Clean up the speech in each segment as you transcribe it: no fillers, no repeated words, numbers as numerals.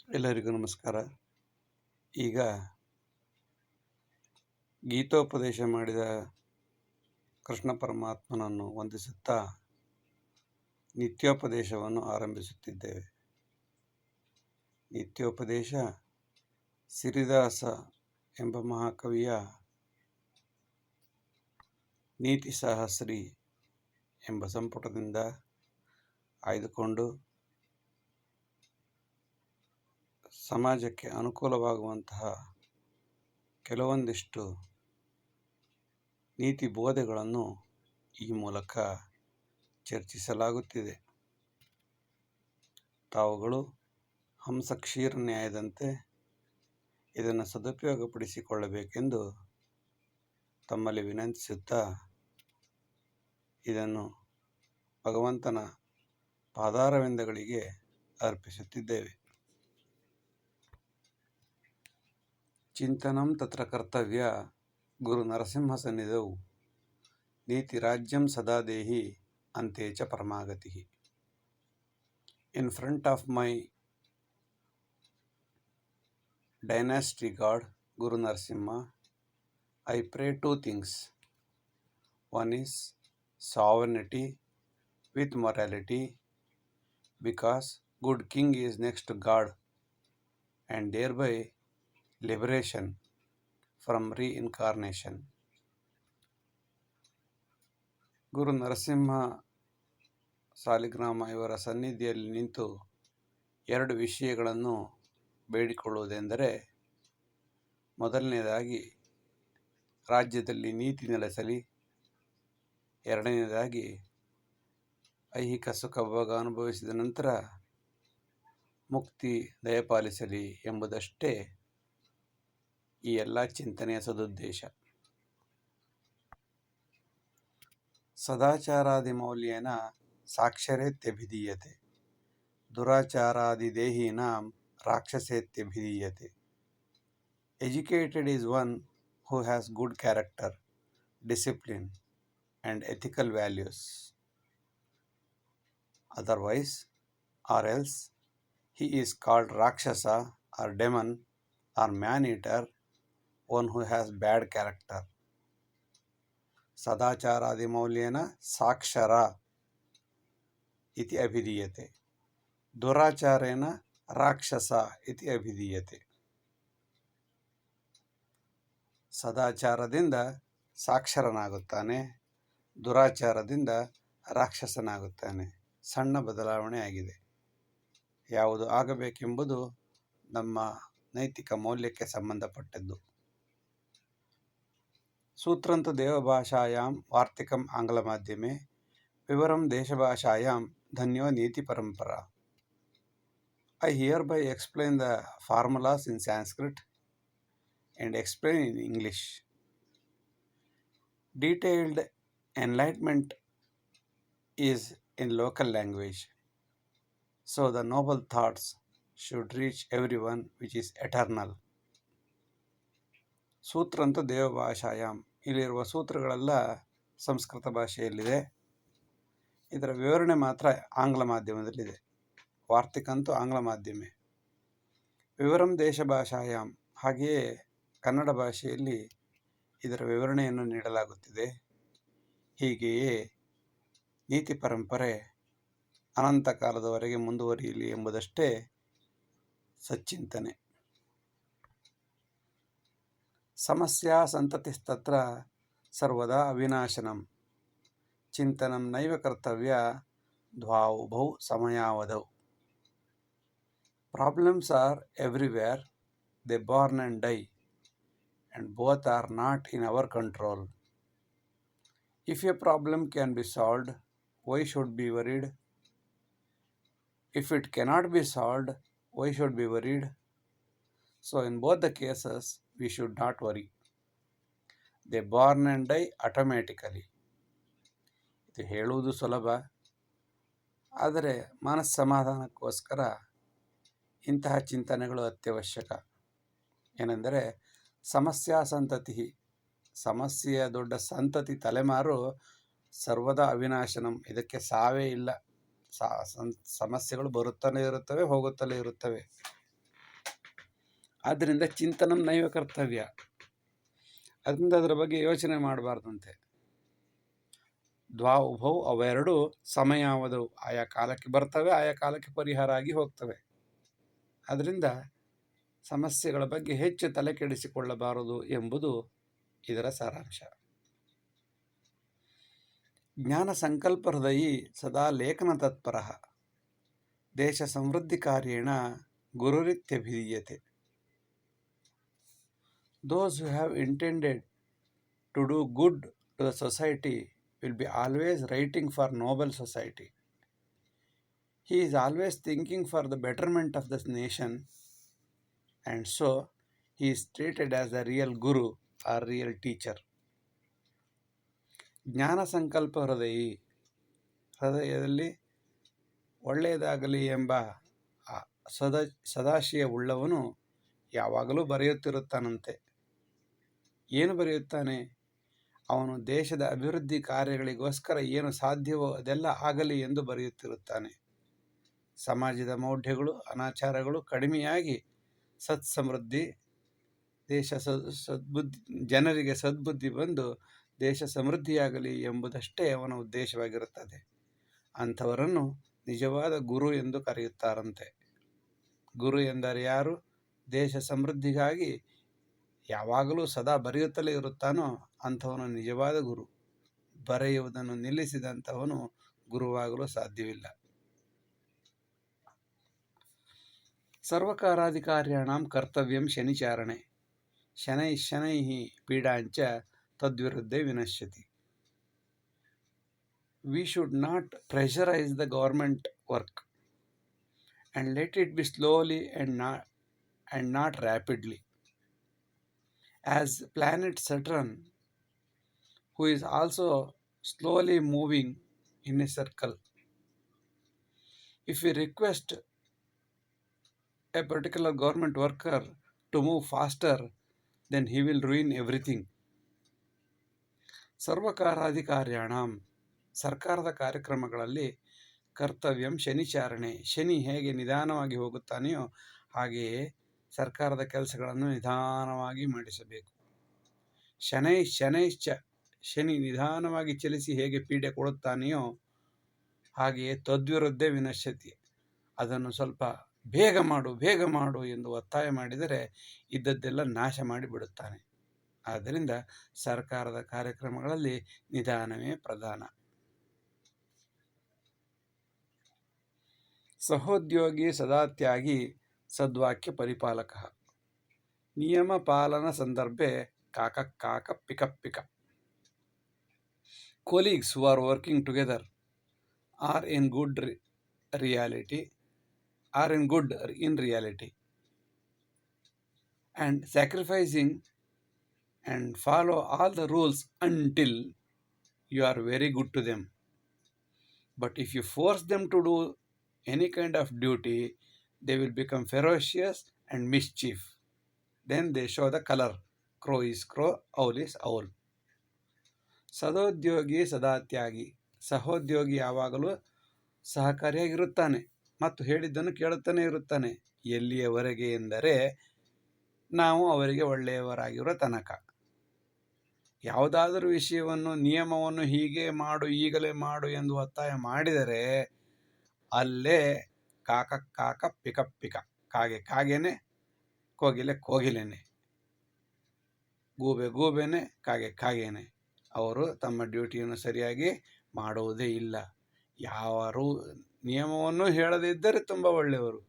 ಎಲ್ಲರಿಗೂ ನಮಸ್ಕಾರ. ಈಗ ಗೀತೋಪದೇಶ ಮಾಡಿದ ಕೃಷ್ಣ ಪರಮಾತ್ಮನನ್ನು ವಂದಿಸುತ್ತಾ ನಿತ್ಯೋಪದೇಶವನ್ನು ಆರಂಭಿಸುತ್ತಿದ್ದೇವೆ. ನಿತ್ಯೋಪದೇಶ ಸಿರಿದಾಸ ಎಂಬ ಮಹಾಕವಿಯ ನೀತಿ ಸಹಸ್ರಿ ಎಂಬ ಸಂಪುಟದಿಂದ ಆಯ್ದುಕೊಂಡು ಸಮಾಜಕ್ಕೆ ಅನುಕೂಲವಾಗುವಂತಹ ಕೆಲವೊಂದಿಷ್ಟು ನೀತಿ ಬೋಧೆಗಳನ್ನು ಈ ಮೂಲಕ ಚರ್ಚಿಸಲಾಗುತ್ತಿದೆ. ತಾವುಗಳು ಹಂಸ ಕ್ಷೀರ ನ್ಯಾಯದಂತೆ ಇದನ್ನು ಸದುಪಯೋಗಪಡಿಸಿಕೊಳ್ಳಬೇಕೆಂದು ತಮ್ಮಲ್ಲಿ ವಿನಂತಿಸುತ್ತಾ ಇದನ್ನು ಭಗವಂತನ ಪಾದಾರವಿಂದಗಳಿಗೆ ಅರ್ಪಿಸುತ್ತಿದ್ದೇವೆ. ಚಿಂತನಂ ತತ್ರ ಕರ್ತವ್ಯ ಗುರು ನರಸಿಂಹ ಸನ್ನಿಧೌ ನೀತಿ ರಾಜ್ಯಂ ಸದಾ ದೇಹಿ ಅಂತೆ ಚ ಪರಮಾಗತಿ. In front of my dynasty god Guru Narasimha, I pray two things. One is sovereignty with morality, because good king is next to God, and thereby liberation from reincarnation. ಗುರು ನರಸಿಂಹ ಸಾಲಿಗ್ರಾಮ ಇವರ ಸನ್ನಿಧಿಯಲ್ಲಿ ನಿಂತು ಎರಡು ವಿಷಯಗಳನ್ನು ಬೇಡಿಕೊಳ್ಳುವುದೆಂದರೆ, ಮೊದಲನೇದಾಗಿ ರಾಜ್ಯದಲ್ಲಿ ನೀತಿ ನೆಲೆಸಲಿ, ಎರಡನೇದಾಗಿ ಐಹಿಕ ಸುಖ ಭೋಗ ಅನುಭವಿಸಿದ ನಂತರ ಮುಕ್ತಿ ದಯಪಾಲಿಸಲಿ ಎಂಬುದಷ್ಟೇ ಈ ಎಲ್ಲ ಚಿಂತನೆಯ ಸದುದ್ದೇಶ. ಸದಾಚಾರಾದಿ ಮೌಲ್ಯೇನ ಸಾಕ್ಷರೇತ್ಯಭಿಧೀಯತೆ, ದುರಾಚಾರಾದಿ ದೇಹೀನಾಂ ರಾಕ್ಷಸೇತ್ಯಭಿಧೀಯತೆ. Educated is one who has good character, discipline and ethical values. Otherwise or else he is called Rakshasa or demon or man-eater, one who has bad character. ಸದಾಚಾರಾದಿ ಮೌಲ್ಯೇನ ಸಾಕ್ಷರ ಇತಿ ಅಭಿಧೀಯತೆ, ದುರಾಚಾರೇಣ ರಾಕ್ಷಸ ಇತಿ ಅಭಿಧೀಯತೆ. ಸದಾಚಾರದಿಂದ ಸಾಕ್ಷರನಾಗುತ್ತಾನೆ, ದುರಾಚಾರದಿಂದ ರಾಕ್ಷಸನಾಗುತ್ತಾನೆ. ಸಣ್ಣ ಬದಲಾವಣೆ ಆಗಿದೆ. ಯಾವುದು ಆಗಬೇಕೆಂಬುದು ನಮ್ಮ ನೈತಿಕ ಮೌಲ್ಯಕ್ಕೆ ಸಂಬಂಧಪಟ್ಟದ್ದು. ಸೂತ್ರಂತು ದೇವಭಾಷಾಯಾಂ ವಾರ್ತಿಕಂ ಆಂಗ್ಲ ಮಾಧ್ಯಮೆ, ವಿವರಂ ದೇಶಭಾಷಾಯಾಂ ಧನ್ಯೋ ನೀತಿ ಪರಂಪರಾ. I hereby explain the formulas in Sanskrit and explain in English. Detailed enlightenment is in local language, so the noble thoughts should reach everyone which is eternal. ಸೂತ್ರಂತು ದೇವಭಾಷಾಯಾಮ್, ಇಲ್ಲಿರುವ ಸೂತ್ರಗಳೆಲ್ಲ ಸಂಸ್ಕೃತ ಭಾಷೆಯಲ್ಲಿದೆ. ಇದರ ವಿವರಣೆ ಮಾತ್ರ ಆಂಗ್ಲ ಮಾಧ್ಯಮದಲ್ಲಿದೆ. ವಾರ್ತಿಕಂತೂ ಆಂಗ್ಲ ಮಾಧ್ಯಮೆ. ವಿವರಂ ದೇಶ ಭಾಷಾಯಾಮ್, ಹಾಗೆಯೇ ಕನ್ನಡ ಭಾಷೆಯಲ್ಲಿ ಇದರ ವಿವರಣೆಯನ್ನು ನೀಡಲಾಗುತ್ತಿದೆ. ಹೀಗೆಯೇ ನೀತಿ ಪರಂಪರೆ ಅನಂತ ಕಾಲದವರೆಗೆ ಮುಂದುವರಿಯಲಿ ಎಂಬುದಷ್ಟೇ ಸಚ್ಚಿಂತನೆ. ಸಮಸ್ಯಾ ಸಂತತಿಸ್ತತ್ರ ಸರ್ವದಾ ಅವಿನಾಶನಂ, ಚಿಂತನಂ ನೈವ ಕರ್ತವ್ಯ ದ್ವಾವುಭೌ ಸಮಯಾವಧೌ. Problems are everywhere, they born and die, and both are not in our control. If a problem can be solved, why should be worried? If it cannot be solved, why should be worried? So in both the cases, we should not worry. They born and die automatically. ಇದು ಹೇಳುವುದು ಸುಲಭ, ಆದರೆ ಮನಸ್ಸಮಾಧಾನಕ್ಕೋಸ್ಕರ ಇಂತಹ ಚಿಂತನೆಗಳು ಅತ್ಯವಶ್ಯಕ. ಏನೆಂದರೆ, ಸಮಸ್ಯಾ ಸಂತತಿ, ಸಮಸ್ಯೆಯ ದೊಡ್ಡ ಸಂತತಿ ತಲೆಮಾರು ಸರ್ವದಾ ಅವಿನಾಶನಂ, ಇದಕ್ಕೆ ಸಾವೇ ಇಲ್ಲ. ಸಮಸ್ಯೆಗಳು ಬರುತ್ತಲೇ ಇರುತ್ತವೆ, ಹೋಗುತ್ತಲೇ ಇರುತ್ತವೆ. ಆದ್ದರಿಂದ ಚಿಂತನಂ ನೈವ ಕರ್ತವ್ಯ. ಅದರಿಂದ ಅದರ ಬಗ್ಗೆ ಯೋಚನೆ ಮಾಡಬಾರ್ದಂತೆ. ದ್ವಾ ಉಭೌ ಅವೆರಡು ಸಮಯಾವಧವು, ಆಯಾ ಕಾಲಕ್ಕೆ ಬರ್ತವೆ, ಆಯಾ ಕಾಲಕ್ಕೆ ಪರಿಹಾರ ಆಗಿ ಹೋಗ್ತವೆ. ಅದರಿಂದ ಸಮಸ್ಯೆಗಳ ಬಗ್ಗೆ ಹೆಚ್ಚು ತಲೆ ಕೆಡಿಸಿಕೊಳ್ಳಬಾರದು ಎಂಬುದು ಇದರ ಸಾರಾಂಶ. ಜ್ಞಾನ ಸಂಕಲ್ಪ ಹೃದಯಿ ಸದಾ ಲೇಖನ ತತ್ಪರ ದೇಶ ಸಮೃದ್ಧಿ ಕಾರ್ಯೇಣ ಗುರುರಿತ್ಯಭಿಧೀಯತೆ. Those who have intended to do good to the society will be always writing for noble society. He is always thinking for the betterment of this nation, and so he is treated as a real guru or real teacher. ಜ್ಞಾನ ಸಂಕಲ್ಪ ಹೃದಯದಲ್ಲಿ ಒಳ್ಳೆಯದಾಗಲಿ ಎಂಬ ಸದಾಶಯವುಳ್ಳವನು ಯಾವಾಗಲೂ ಬರೆಯುತ್ತಿರುತ್ತಾನಂತೆ. ಏನು ಬರೆಯುತ್ತಾನೆ? ಅವನು ದೇಶದ ಅಭಿವೃದ್ಧಿ ಕಾರ್ಯಗಳಿಗೋಸ್ಕರ ಏನು ಸಾಧ್ಯವೋ ಅದೆಲ್ಲ ಆಗಲಿ ಎಂದು ಬರೆಯುತ್ತಿರುತ್ತಾನೆ. ಸಮಾಜದ ಮೌಢ್ಯಗಳು, ಅನಾಚಾರಗಳು ಕಡಿಮೆಯಾಗಿ ಸತ್ಸಮೃದ್ಧಿ, ಜನರಿಗೆ ಸದ್ಬುದ್ಧಿ ಬಂದು ದೇಶ ಸಮೃದ್ಧಿಯಾಗಲಿ ಎಂಬುದಷ್ಟೇ ಅವನ ಉದ್ದೇಶವಾಗಿರುತ್ತದೆ. ಅಂಥವರನ್ನು ನಿಜವಾದ ಗುರು ಎಂದು ಕರೆಯುತ್ತಾರಂತೆ. ಗುರು ಎಂದರೆ ಯಾರು? ದೇಶ ಸಮೃದ್ಧಿಗಾಗಿ ಯಾವಾಗಲೂ ಸದಾ ಬರೆಯುತ್ತಲೇ ಇರುತ್ತಾನೋ ಅಂಥವನು ನಿಜವಾದ ಗುರು. ಬರೆಯುವುದನ್ನು ನಿಲ್ಲಿಸಿದಂಥವನು ಗುರುವಾಗಲು ಸಾಧ್ಯವಿಲ್ಲ. ಸರ್ವಕಾರಾಧಿಕಾರ್ಯಾಣಾಂ ಕರ್ತವ್ಯಂ ಶನಿಚಾರಣೆ ಶನೈಃ ಪೀಡಾಂಚ ತದ್ವಿರುದ್ಧೇ ವಿನಶ್ಯತಿ. We should not pressurize the government work and let it be slowly and not rapidly. As planet Saturn, who is also slowly moving in a circle, if we request a particular government worker to move faster, then he will ruin everything. ಸರ್ವಕಾರಾಧಿಕಾರ್ಯಾಣಾಂ ಸರ್ಕಾರದ ಕಾರ್ಯಕ್ರಮಗಳಲ್ಲಿ ಕರ್ತವ್ಯಂ ಶನಿಚಾರಣೆ, ಶನಿ ಹೇಗೆ ನಿಧಾನವಾಗಿ ಹೋಗುತ್ತಾನೆಯೋ ಹಾಗೆಯೇ ಸರ್ಕಾರದ ಕೆಲಸಗಳನ್ನು ನಿಧಾನವಾಗಿ ಮಾಡಿಸಬೇಕು. ಶನೈಶ್ಚ ಶನಿ ನಿಧಾನವಾಗಿ ಚಲಿಸಿ ಹೇಗೆ ಪೀಡೆ ಕೊಡುತ್ತಾನೆಯೋ ಹಾಗೆಯೇ ತದ್ವಿರುದ್ಧೇ ವಿನಶ್ಯತಿ, ಅದನ್ನು ಸ್ವಲ್ಪ ಬೇಗ ಮಾಡು ಎಂದು ಒತ್ತಾಯ ಮಾಡಿದರೆ ಇದ್ದದ್ದೆಲ್ಲ ನಾಶ ಮಾಡಿಬಿಡುತ್ತಾನೆ. ಆದ್ದರಿಂದ ಸರ್ಕಾರದ ಕಾರ್ಯಕ್ರಮಗಳಲ್ಲಿ ನಿಧಾನವೇ ಪ್ರಧಾನ. ಸಹೋದ್ಯೋಗಿ ಸದಾತ್ಯಾಗಿ ಸದ್ವಾಕ್ಯ ಪರಿಪಾಲಕ. ನಿಯಮ ಪಾಲನ ಸಂದರ್ಭೆ ಕಾಕ ಪಿಕ. Colleagues who are working together are in good in reality and sacrificing and follow all the rules until you are very good to them. But if you force them to do any kind of duty, they will become ferocious and mischief. Then they show the color. Crow is crow, owl is owl. ಸದೋದ್ಯೋಗಿ ಸದಾತ್ಯಾಗಿ. ಸಹೋದ್ಯೋಗಿ ಯಾವಾಗಲೂ ಸಹಕಾರಿಯಾಗಿರುತ್ತಾನೆ ಮತ್ತು ಹೇಳಿದ್ದನ್ನು ಕೇಳುತ್ತಾನೆ ಇರುತ್ತಾನೆ. ಎಲ್ಲಿಯವರೆಗೆ ಎಂದರೆ ನಾವು ಅವರಿಗೆ ಒಳ್ಳೆಯವರಾಗಿರೋ ತನಕ. ಯಾವುದಾದರೂ ವಿಷಯವನ್ನು, ನಿಯಮವನ್ನು ಹೀಗೆ ಮಾಡು, ಈಗಲೇ ಮಾಡು ಎಂದು ಒತ್ತಾಯ ಮಾಡಿದರೆ ಅಲ್ಲೇ ಕಾಕ ಪಿಕ, ಕಾಗೆನೆ, ಕೋಗಿಲೆನೆ, ಗೂಬೆನೆ, ಕಾಗೆನೆ. ಅವರು ತಮ್ಮ ಡ್ಯೂಟಿಯನ್ನು ಸರಿಯಾಗಿ ಮಾಡುವುದೇ ಇಲ್ಲ. ಯಾರು ನಿಯಮವನ್ನು ಹೇಳದೇ ಇದ್ದರೆ ತುಂಬ ಒಳ್ಳೆಯವರು.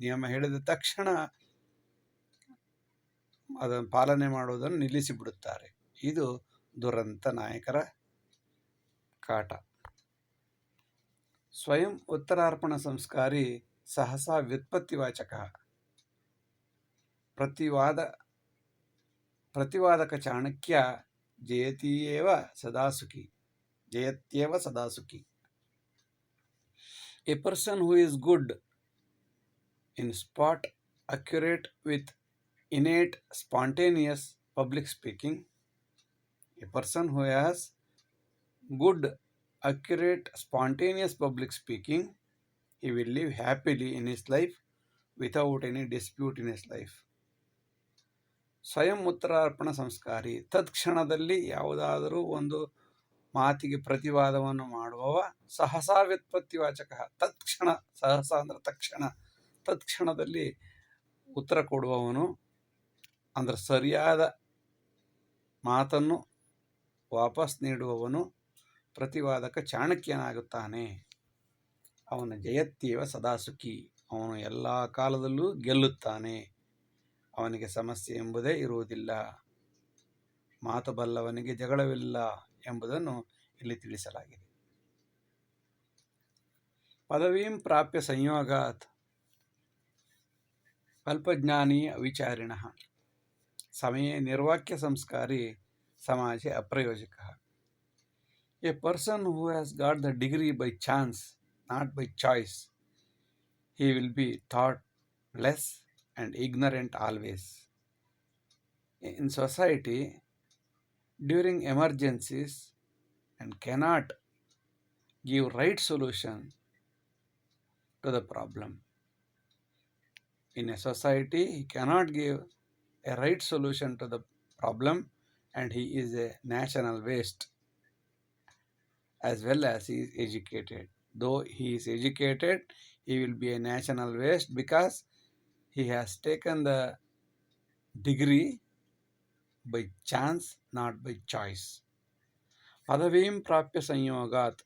ನಿಯಮ ಹೇಳಿದ ತಕ್ಷಣ ಅದನ್ನು ಪಾಲನೆ ಮಾಡುವುದನ್ನು ನಿಲ್ಲಿಸಿಬಿಡುತ್ತಾರೆ. ಇದು ದುರಂತ ನಾಯಕರ ಕಾಟ. ಸ್ವಯಂ ಉತ್ತರಾರ್ಪಣ ಸಂಸ್ಕಾರಿ ಸಹಸಾ ವ್ಯುತ್ಪತ್ತಿವಾಚಕ. ಪ್ರತಿವಾದಕ ಚಾಣಕ್ಯ ಜಯತ್ಯೇವ ಸದಾ ಸುಖಿ. A person who is good in spot, accurate with innate spontaneous public speaking, a person who has good, accurate, spontaneous public speaking, he will live happily in his life without any dispute in his life. ಸ್ವಯಂ ಉತ್ತರಾರ್ಪಣ ಸಂಸ್ಕಾರಿ, ತತ್ಕ್ಷಣದಲ್ಲಿ ಯಾವುದಾದರೂ ಒಂದು ಮಾತಿಗೆ ಪ್ರತಿವಾದವನ್ನು ಮಾಡುವವ. ಸಹಸಾ ವ್ಯುತ್ಪತ್ತಿವಾಚಕ, ತತ್ಕ್ಷಣ, ಸಹಸ ಅಂದರೆ ತಕ್ಷಣ, ತತ್ಕ್ಷಣದಲ್ಲಿ ಉತ್ತರ ಕೊಡುವವನು, ಅಂದರೆ ಸರಿಯಾದ ಮಾತನ್ನು ವಾಪಸ್ ನೀಡುವವನು ಪ್ರತಿವಾದಕ ಚಾಣಕ್ಯನಾಗುತ್ತಾನೆ. ಅವನ ಜಯತ್ಯೇವ ಸದಾ ಸುಖಿ, ಅವನು ಎಲ್ಲ ಕಾಲದಲ್ಲೂ ಗೆಲ್ಲುತ್ತಾನೆ. ಅವನಿಗೆ ಸಮಸ್ಯೆ ಎಂಬುದೇ ಇರುವುದಿಲ್ಲ. ಮಾತು ಬಲ್ಲವನಿಗೆ ಜಗಳವಿಲ್ಲ ಎಂಬುದನ್ನು ಇಲ್ಲಿ ತಿಳಿಸಲಾಗಿದೆ. ಪದವೀಂ ಪ್ರಾಪ್ಯ ಸಂಯೋಗಾತ್ ಅಲ್ಪಜ್ಞಾನಿ ಅವಿಚಾರಿಣಃ ಸಮಯೇ ನಿರ್ವಾಕ್ಯ ಸಂಸ್ಕಾರಿ ಸಮಾಜೆ ಅಪ್ರಯೋಜಕ. A person who has got the degree by chance, not by choice, he will be thought less and ignorant always. In society, during emergencies, and cannot give right solution to the problem. In a society, he cannot give a right solution to the problem, and he is a national waste as well as he is educated. Though he is educated, he will be a national waste because he has taken the degree by chance, not by choice. ಪದವೀಂ ಪ್ರಾಪ್ಯ ಸಂಯೋಗಾತ್,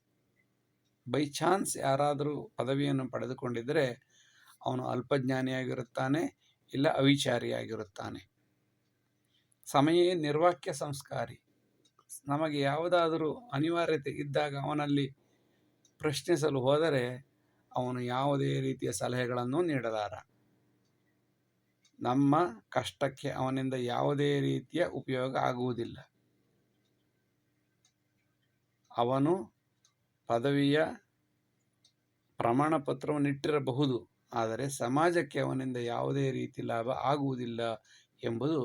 by chance ಯಾರಾದರೂ ಪದವಿಯನ್ನು ಪಡೆದುಕೊಂಡಿದ್ದರೆ ಅವನು ಅಲ್ಪಜ್ಞಾನಿಯಾಗಿರುತ್ತಾನೆ, ಇಲ್ಲ ಅವಿಚಾರಿಯಾಗಿರುತ್ತಾನೆ. ಸಮಯೇ ನಿರ್ವಾಕ್ಯ ಸಂಸ್ಕಾರಿ, ನಮಗೆ ಯಾವುದಾದರೂ ಅನಿವಾರ್ಯತೆ ಇದ್ದಾಗ ಅವನಲ್ಲಿ ಪ್ರಶ್ನಿಸಲು ಹೋದರೆ ಅವನು ಯಾವುದೇ ರೀತಿಯ ಸಲಹೆಗಳನ್ನು ನೀಡಲಾರ. ನಮ್ಮ ಕಷ್ಟಕ್ಕೆ ಅವನಿಂದ ಯಾವುದೇ ರೀತಿಯ ಉಪಯೋಗ ಆಗುವುದಿಲ್ಲ. ಅವನು ಪದವಿಯ ಪ್ರಮಾಣ ಪತ್ರವನ್ನು ಇಟ್ಟಿರಬಹುದು, ಆದರೆ ಸಮಾಜಕ್ಕೆ ಅವನಿಂದ ಯಾವುದೇ ರೀತಿ ಲಾಭ ಆಗುವುದಿಲ್ಲ ಎಂಬುದು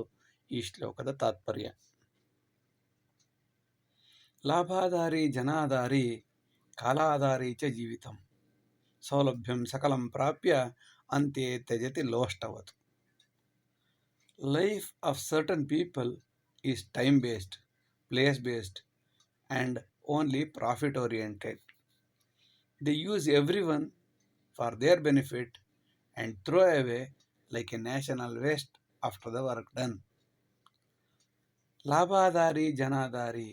ಈ ಶ್ಲೋಕದ ತಾತ್ಪರ್ಯ. ಲಾಭಾಧಾರಿ ಜನಾಧಾರಿ ಕಾಲಾಧಾರಿ ಚ ಜೀವಿತಂ ಸೌಲಭ್ಯಂ ಸಕಲಂ ಪ್ರಾಪ್ಯ ಅಂತೆ ತ್ಯಜತಿ ಲೋಷ್ಟವತ್. Life of certain people is time-based, place-based, and only profit-oriented. They use everyone for their benefit and throw away like a national waste after the work done. ಲಾಭಾಧಾರಿ ಜನಾಧಾರಿ,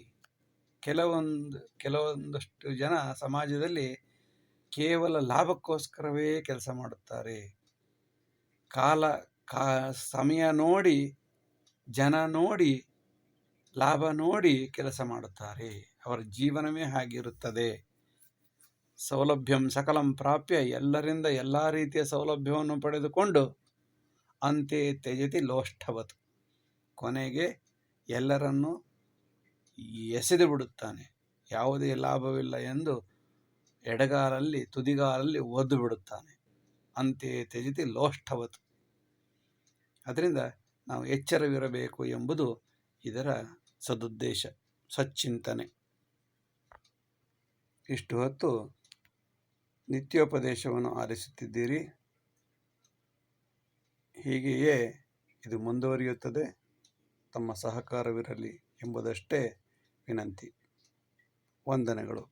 ಕೆಲವೊಂದಷ್ಟು ಜನ ಸಮಾಜದಲ್ಲಿ ಕೇವಲ ಲಾಭಕ್ಕೋಸ್ಕರವೇ ಕೆಲಸ ಮಾಡುತ್ತಾರೆ. ಸಮಯ ನೋಡಿ, ಜನ ನೋಡಿ, ಲಾಭ ನೋಡಿ ಕೆಲಸ ಮಾಡುತ್ತಾರೆ. ಅವರ ಜೀವನವೇ ಹಾಗಿರುತ್ತದೆ. ಸೌಲಭ್ಯಂ ಸಕಲಂ ಪ್ರಾಪ್ಯ, ಎಲ್ಲರಿಂದ ಎಲ್ಲ ರೀತಿಯ ಸೌಲಭ್ಯವನ್ನು ಪಡೆದುಕೊಂಡು ಅಂತೆ ತ್ಯಜತಿ ಲೋಷ್ಠವತ್, ಕೊನೆಗೆ ಎಲ್ಲರನ್ನೂ ಎಸೆದು ಬಿಡುತ್ತಾನೆ. ಯಾವುದೇ ಲಾಭವಿಲ್ಲ ಎಂದು ಎಡಗಾಲಲ್ಲಿ ತುದಿಗಾಲಲ್ಲಿ ಒದ್ದು ಬಿಡುತ್ತಾನೆ. ಅಂತೆ ತ್ಯಜತಿ ಲೋಷ್ಠವತ್. ಅದರಿಂದ ನಾವು ಎಚ್ಚರವಿರಬೇಕು ಎಂಬುದು ಇದರ ಸದುದ್ದೇಶ, ಸಚ್ಚಿಂತನೆ. ಇಷ್ಟು ಹೊತ್ತು ನಿತ್ಯೋಪದೇಶವನ್ನು ಆಲಿಸುತ್ತಿದ್ದೀರಿ. ಹೀಗೆಯೇ ಇದು ಮುಂದುವರಿಯುತ್ತದೆ. ತಮ್ಮ ಸಹಕಾರವಿರಲಿ ಎಂಬುದಷ್ಟೇ ವಿನಂತಿ. ವಂದನೆಗಳು.